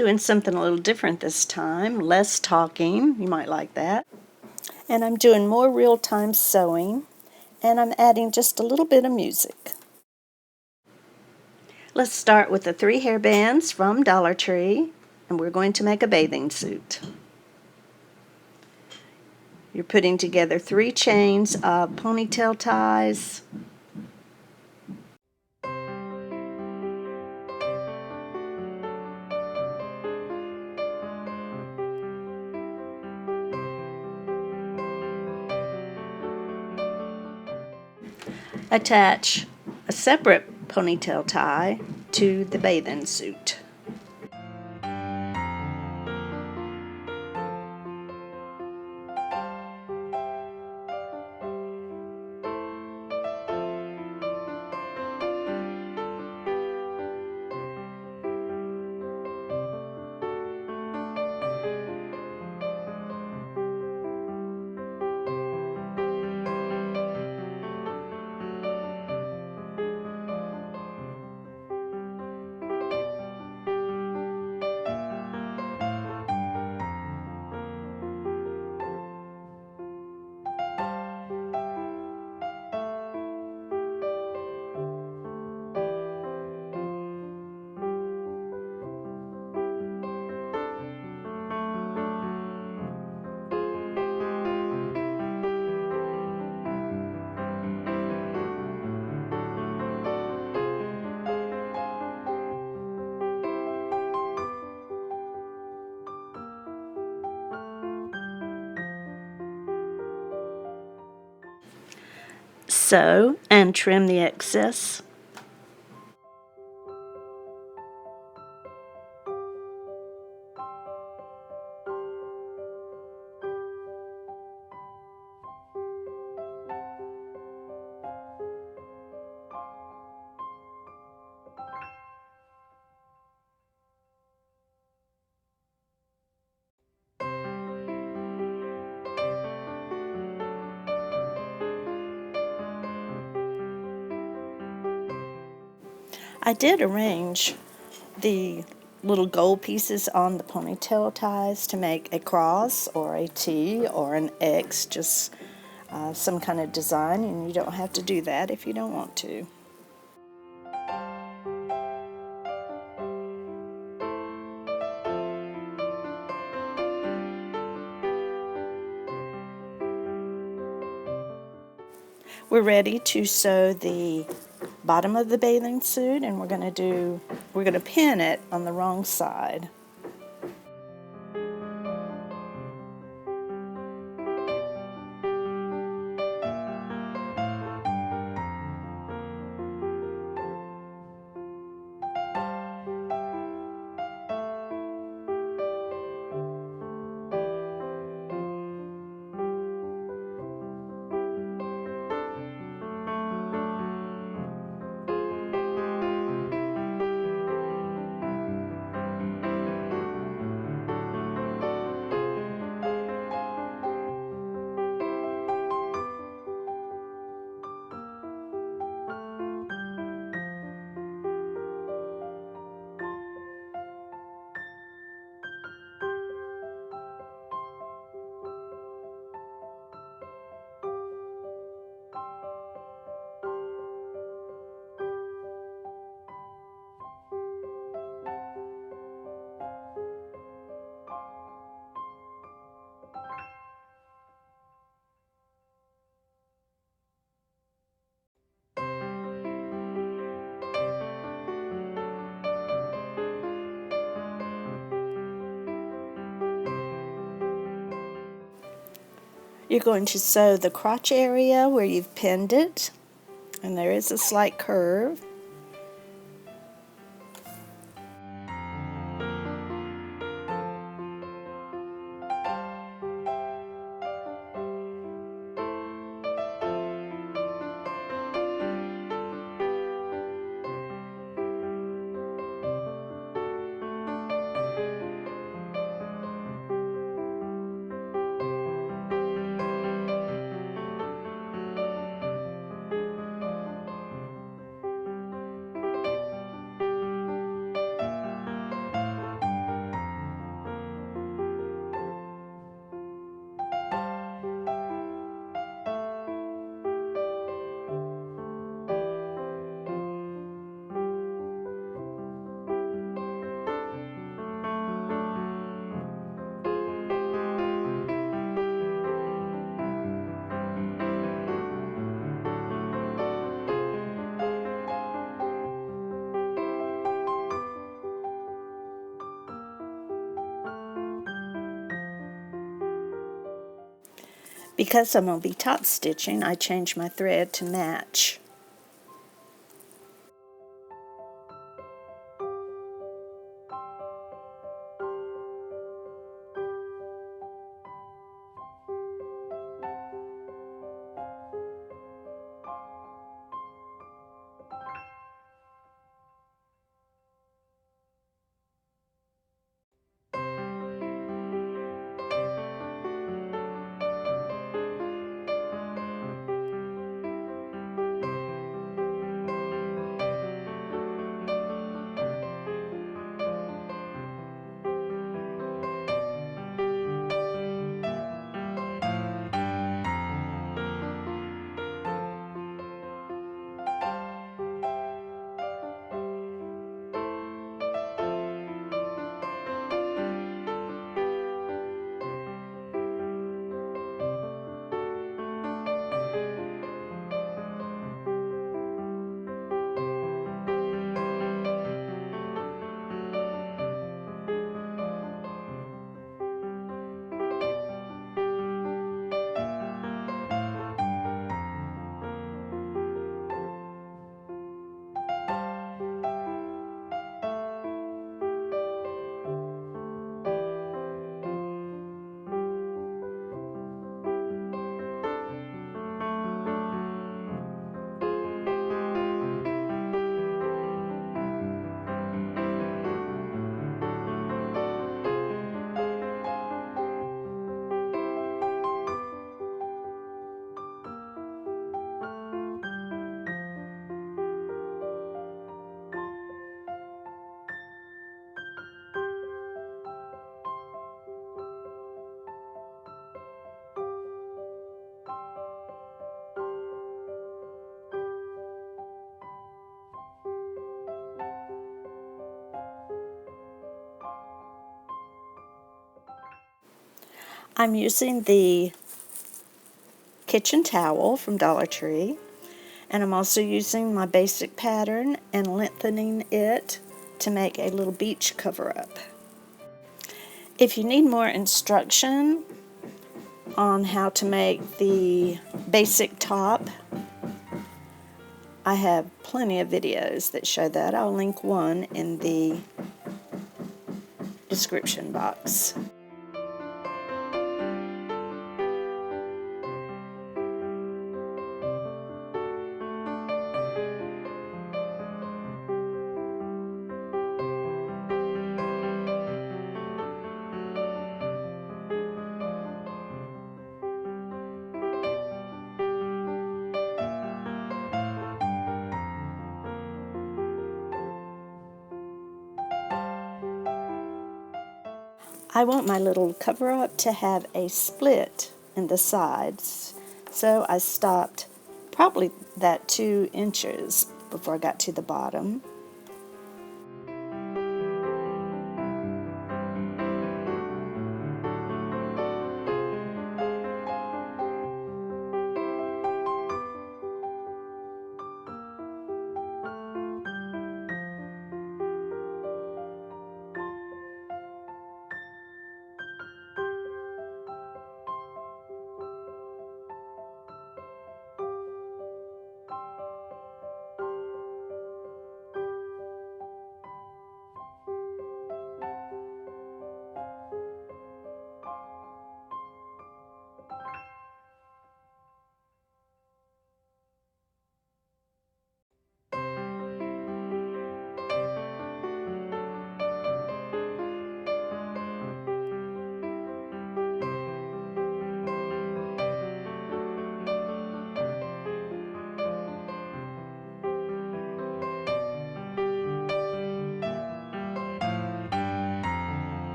doing something a little different this time, less talking, you might like that. And I'm doing more real-time sewing, and I'm adding just a little bit of music. Let's start with the 3 hair bands from Dollar Tree, and we're going to make a bathing suit. You're putting together 3 chains of ponytail ties. Attach a separate ponytail tie to the bathing suit. Sew and trim the excess. I did arrange the little gold pieces on the ponytail ties to make a cross or a T or an X, just some kind of design, and you don't have to do that if you don't want to. We're ready to sew the bottom of the bathing suit, and we're going to pin it on the wrong side. You're going to sew the crotch area where you've pinned it, and there is a slight curve. Because I'm going to be top stitching, I changed my thread to match. I'm using the kitchen towel from Dollar Tree, and I'm also using my basic pattern and lengthening it to make a little beach cover-up. If you need more instruction on how to make the basic top, I have plenty of videos that show that. I'll link one in the description box. I want my little cover-up to have a split in the sides, so I stopped probably that 2 inches before I got to the bottom.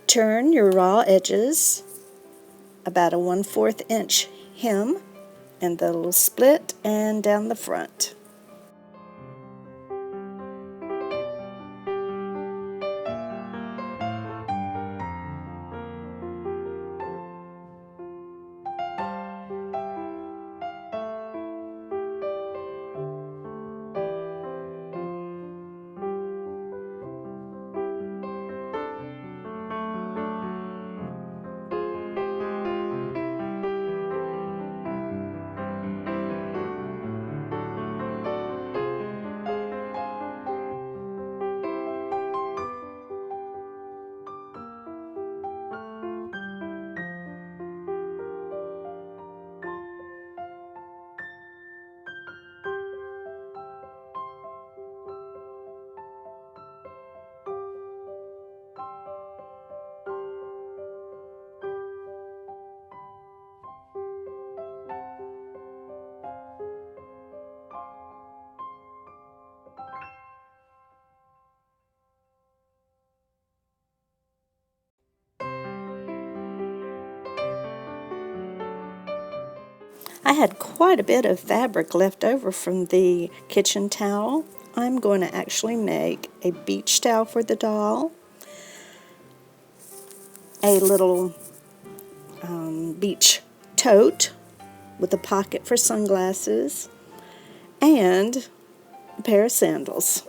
Turn your raw edges about a 1/4 inch hem in the little split and down the front. I had quite a bit of fabric left over from the kitchen towel. I'm going to actually make a beach towel for the doll, a little beach tote with a pocket for sunglasses, and a pair of sandals.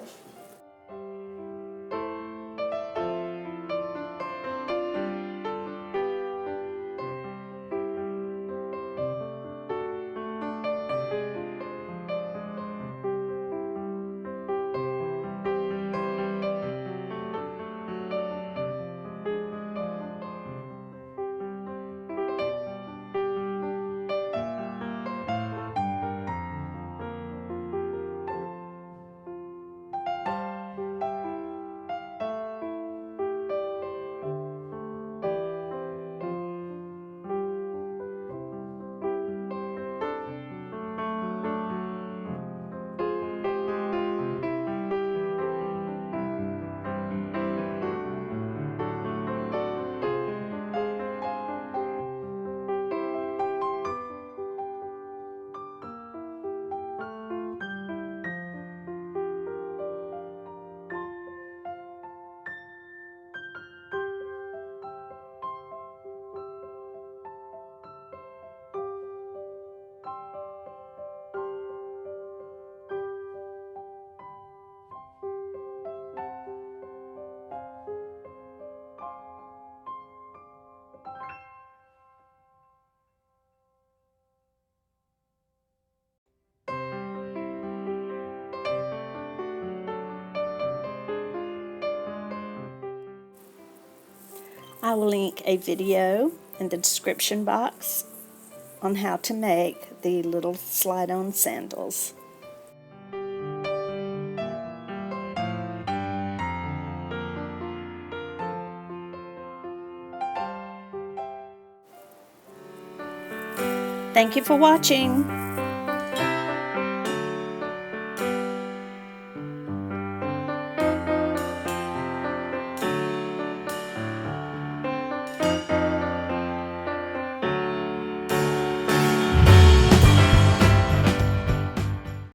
I will link a video in the description box on how to make the little slide-on sandals. Thank you for watching.